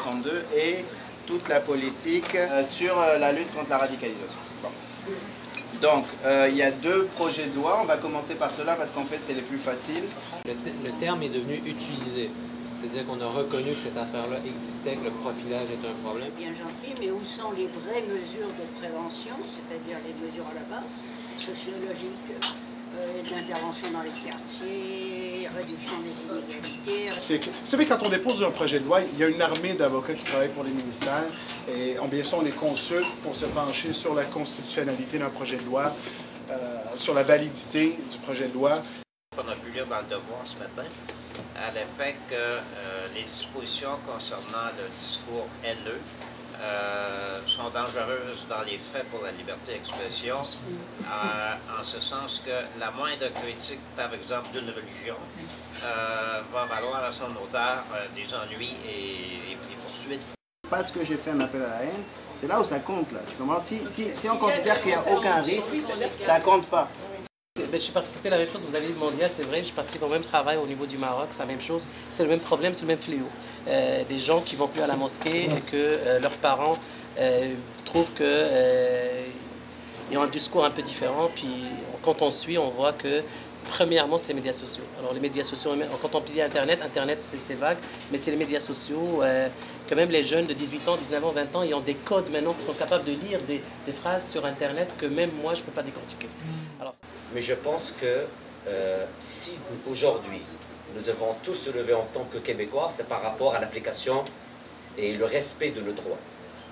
1962 et toute la politique sur la lutte contre la radicalisation. Bon. Donc, il y a deux projets de loi. On va commencer par cela parce qu'en fait, c'est les plus faciles. Le terme est devenu utilisé. C'est-à-dire qu'on a reconnu que cette affaire-là existait, que le profilage est un problème. Bien gentil, mais où sont les vraies mesures de prévention, c'est-à-dire les mesures à la base, sociologiques, d'intervention dans les quartiers, réduction des inégalités. Vous savez, quand on dépose un projet de loi, il y a une armée d'avocats qui travaillent pour les ministères et bien sûr, on les consulte pour se pencher sur la constitutionnalité d'un projet de loi, sur la validité du projet de loi. On a pu lire dans le Devoir ce matin à l'effet que les dispositions concernant le discours haineux sont dangereuses dans les faits pour la liberté d'expression, en ce sens que la moindre critique, par exemple, d'une religion, va valoir à son auteur des ennuis et des poursuites. Parce que j'ai fait un appel à la haine, c'est là où ça compte. Là. Si on considère qu'il n'y a aucun risque, ça ne compte pas. J'ai participé à la même chose, vous avez dit mondial, c'est vrai, je participe au même travail au niveau du Maroc, c'est la même chose, c'est le même problème, c'est le même fléau. Des gens qui vont plus à la mosquée et que leurs parents trouvent qu'ils ont un discours un peu différent, puis quand on suit, on voit que premièrement, c'est les médias sociaux. Alors les médias sociaux, quand on dit Internet, c'est vague, mais c'est les médias sociaux, que même les jeunes de 18 ans, 19 ans, 20 ans, ils ont des codes maintenant qui sont capables de lire des phrases sur Internet que même moi, je ne peux pas décortiquer. Alors, mais je pense que si aujourd'hui nous devons tous se lever en tant que Québécois, c'est par rapport à l'application et le respect de nos droits.